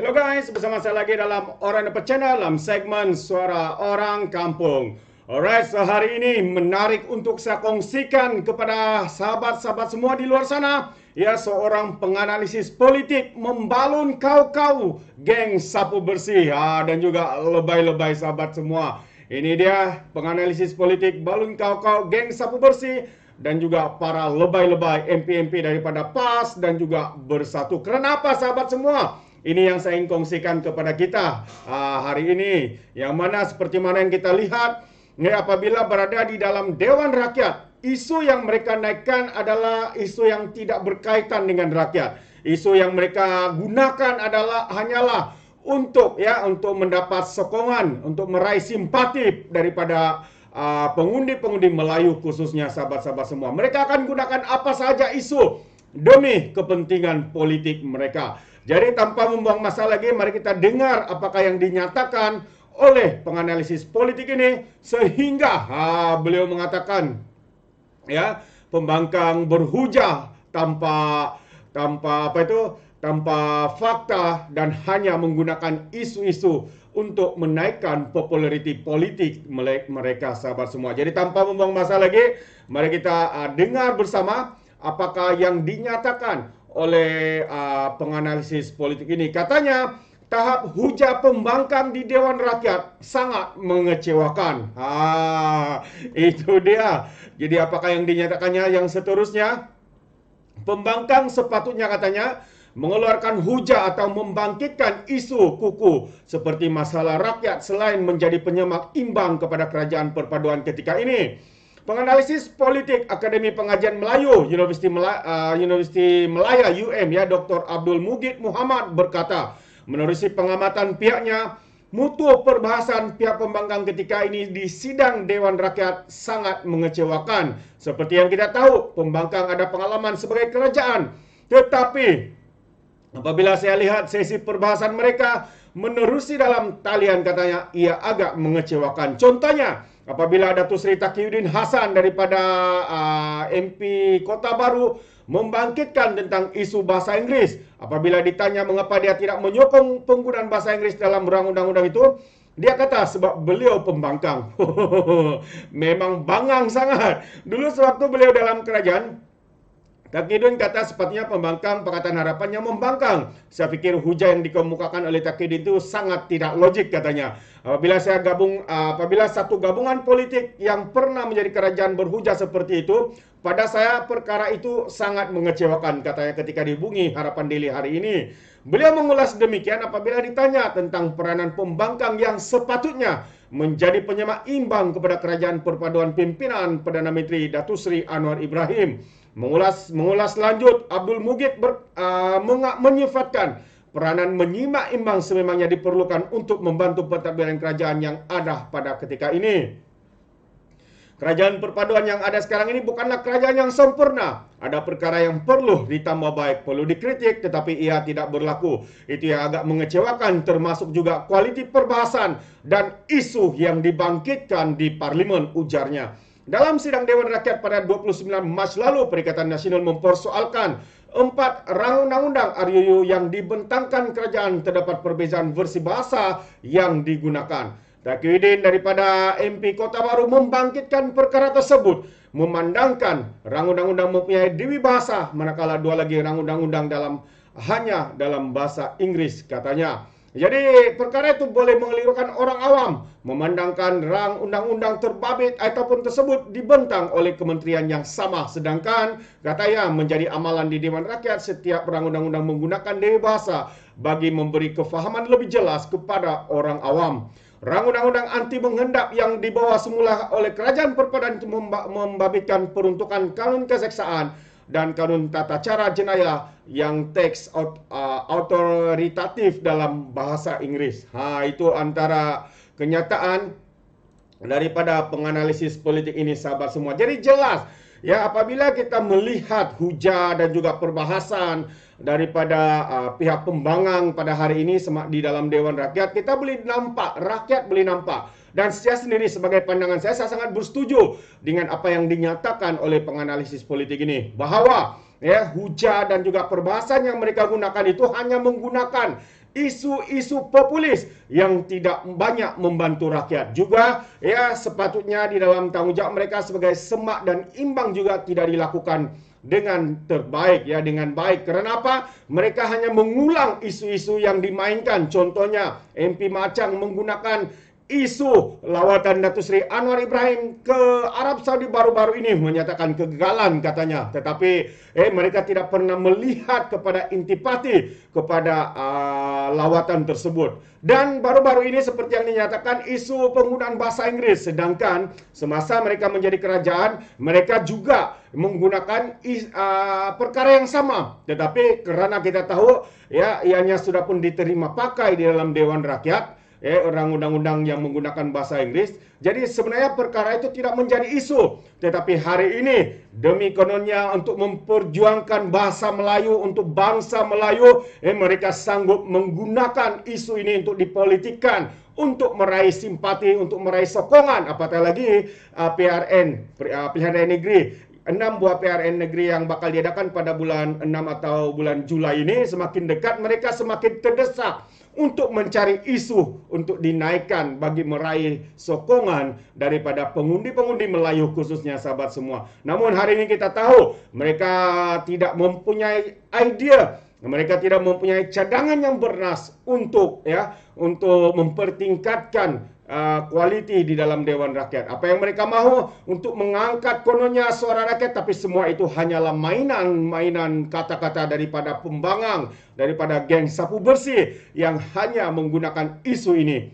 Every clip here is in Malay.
Hello guys, bersama saya lagi dalam Orang Dapat Channel dalam segmen Suara Orang Kampung. Alright, so hari ini menarik untuk saya kongsikan kepada sahabat-sahabat semua di luar sana. Ya, seorang penganalisis politik membalun kau-kau geng sapu bersih dan juga lebay-lebay sahabat semua. Ini dia penganalisis politik balun kau-kau geng sapu bersih dan juga para lebay-lebay MP-MP daripada PAS dan juga Bersatu. Kenapa sahabat semua? Ini yang saya ingin kongsikan kepada kita hari ini. Yang mana seperti mana yang kita lihat, apabila berada di dalam Dewan Rakyat, isu yang mereka naikkan adalah isu yang tidak berkaitan dengan rakyat. Isu yang mereka gunakan adalah hanyalah untuk mendapat sokongan, untuk meraih simpati daripada pengundi-pengundi Melayu khususnya sahabat-sahabat semua. Mereka akan gunakan apa saja isu demi kepentingan politik mereka. Jadi tanpa membuang masa lagi, mari kita dengar apakah yang dinyatakan oleh penganalisis politik ini, sehingga beliau mengatakan pembangkang berhujah tanpa fakta dan hanya menggunakan isu-isu untuk menaikkan populariti politik mereka sahabat semua. Jadi tanpa membuang masa lagi, mari kita dengar bersama apakah yang dinyatakan oleh penganalisis politik ini. Katanya tahap hujah pembangkang di Dewan Rakyat sangat mengecewakan. Itu dia. Jadi apakah yang dinyatakannya yang seterusnya? Pembangkang sepatutnya katanya mengeluarkan hujah atau membangkitkan isu kuku seperti masalah rakyat selain menjadi penyemak imbang kepada kerajaan perpaduan ketika ini. Penganalisis politik Akademi Pengajian Melayu Universiti Melaya UM Dr. Abdul Mugid Muhammad berkata, menerusi pengamatan pihaknya, mutu perbahasan pihak pembangkang ketika ini di sidang Dewan Rakyat sangat mengecewakan. Seperti yang kita tahu, pembangkang ada pengalaman sebagai kerajaan. Tetapi apabila saya lihat sesi perbahasan mereka menerusi dalam talian, katanya ia agak mengecewakan. Contohnya, apabila Datuk Seri Taqiyuddin Hasan daripada MP Kota Baru membangkitkan tentang isu bahasa Inggeris. Apabila ditanya mengapa dia tidak menyokong penggunaan bahasa Inggeris dalam undang-undang itu, dia kata sebab beliau pembangkang. Memang bangang sangat. Dulu sewaktu beliau dalam kerajaan, Taqiyuddin kata sepatutnya pembangkang Pakatan Harapannya membangkang. Saya fikir hujah yang dikemukakan oleh Taqiyuddin itu sangat tidak logik katanya. Apabila satu gabungan politik yang pernah menjadi kerajaan berhujah seperti itu, pada saya perkara itu sangat mengecewakan katanya ketika dihubungi Harapan Daily hari ini. Beliau mengulas demikian apabila ditanya tentang peranan pembangkang yang sepatutnya menjadi penyemak imbang kepada kerajaan perpaduan pimpinan Perdana Menteri Datuk Seri Anwar Ibrahim. Mengulas lanjut, Abdul Mugid menyifatkan peranan menyimak imbang sememangnya diperlukan untuk membantu pentadbiran kerajaan yang ada pada ketika ini. Kerajaan perpaduan yang ada sekarang ini bukanlah kerajaan yang sempurna. Ada perkara yang perlu ditambah baik, perlu dikritik, tetapi ia tidak berlaku. Itu yang agak mengecewakan, termasuk juga kualiti perbahasan dan isu yang dibangkitkan di parlimen, ujarnya. Dalam sidang Dewan Rakyat pada 29 Mac lalu, Perikatan Nasional mempersoalkan 4 rang undang-undang RUU yang dibentangkan kerajaan terdapat perbezaan versi bahasa yang digunakan. Taqiyuddin daripada MP Kota Baru membangkitkan perkara tersebut, memandangkan rang undang-undang mempunyai dewi bahasa, manakala dua lagi rang undang-undang hanya dalam bahasa Inggris katanya. Jadi perkara itu boleh mengelirukan orang awam memandangkan rang undang-undang terbabit ataupun tersebut dibentang oleh kementerian yang sama, sedangkan katanya menjadi amalan di Dewan Rakyat setiap rang undang-undang menggunakan dewi bahasa bagi memberi kefahaman lebih jelas kepada orang awam. Rang undang-undang anti menghendap yang dibawa semula oleh kerajaan perpaduan itu membabitkan peruntukan kanun keseksaan dan kanun tata cara jenayah yang teks autoritatif dalam bahasa Inggris. Itu antara kenyataan daripada penganalisis politik ini sahabat semua. Jadi jelas apabila kita melihat hujah dan juga perbahasan daripada pihak pembangkang pada hari ini di dalam Dewan Rakyat, kita boleh nampak, rakyat boleh nampak. Dan saya sendiri sebagai pandangan saya sangat bersetuju dengan apa yang dinyatakan oleh penganalisis politik ini, bahwa hujah dan juga perbahasan yang mereka gunakan itu hanya menggunakan isu-isu populis yang tidak banyak membantu rakyat. Juga ya sepatutnya di dalam tanggung jawab mereka sebagai semak dan imbang juga tidak dilakukan dengan terbaik, ya, dengan baik. Kerana apa? Mereka hanya mengulang isu-isu yang dimainkan. Contohnya MP Machang menggunakan isu lawatan Datuk Seri Anwar Ibrahim ke Arab Saudi baru-baru ini, menyatakan kegagalan katanya. Tetapi mereka tidak pernah melihat kepada intipati kepada lawatan tersebut. Dan baru-baru ini seperti yang dinyatakan isu penggunaan bahasa Inggris. Sedangkan semasa mereka menjadi kerajaan, mereka juga menggunakan perkara yang sama. Tetapi kerana kita tahu ya ianya sudah pun diterima pakai di dalam Dewan Rakyat, orang undang-undang yang menggunakan bahasa Inggris. Jadi sebenarnya perkara itu tidak menjadi isu. Tetapi hari ini demi kononnya untuk memperjuangkan bahasa Melayu untuk bangsa Melayu, mereka sanggup menggunakan isu ini untuk dipolitikkan, untuk meraih simpati, untuk meraih sokongan. Apatah lagi PRN, pilihan raya negeri. 6 buah PRN negeri yang bakal diadakan pada bulan 6 atau bulan Julai ini semakin dekat, mereka semakin terdesak untuk mencari isu untuk dinaikkan bagi meraih sokongan daripada pengundi-pengundi Melayu khususnya sahabat semua. Namun hari ini kita tahu mereka tidak mempunyai idea, mereka tidak mempunyai cadangan yang bernas untuk mempertingkatkan kualiti di dalam Dewan Rakyat. Apa yang mereka mahu untuk mengangkat kononnya suara rakyat, tapi semua itu hanyalah mainan kata-kata daripada pembangang, daripada geng sapu bersih yang hanya menggunakan isu ini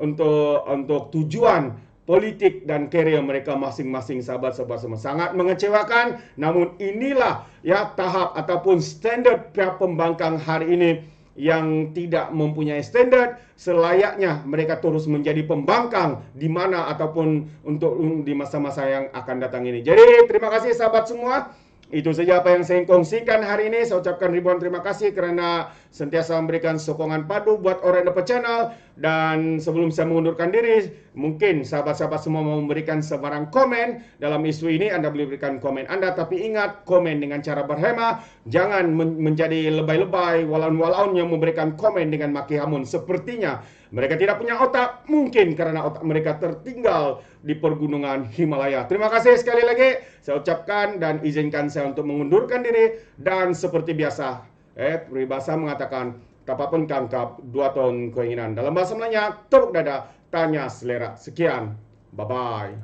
untuk tujuan politik dan karier mereka masing-masing. Sahabat-sahabat semua, sangat mengecewakan. Namun inilah ya tahap ataupun standard pihak pembangkang hari ini yang tidak mempunyai standard. Selayaknya mereka terus menjadi pembangkang di mana ataupun untuk di masa-masa yang akan datang ini. Jadi terima kasih sahabat semua. Itu saja apa yang saya kongsikan hari ini. Saya ucapkan ribuan terima kasih kerana sentiasa memberikan sokongan padu buat Orang Dapat Channel. Dan sebelum saya mengundurkan diri, mungkin sahabat-sahabat semua mau memberikan sebarang komen dalam isu ini. Anda boleh berikan komen Anda, tapi ingat, komen dengan cara berhemah. Jangan menjadi lebay-lebay, walaun-walaun yang memberikan komen dengan maki hamun. Sepertinya mereka tidak punya otak, mungkin karena otak mereka tertinggal di pergunungan Himalaya. Terima kasih sekali lagi saya ucapkan dan izinkan saya untuk mengundurkan diri. Dan seperti biasa, peribahasa mengatakan, tapapun kangkap, 2 ton keinginan. Dalam bahasa Melayu, tepuk dada, tanya selera. Sekian, bye-bye.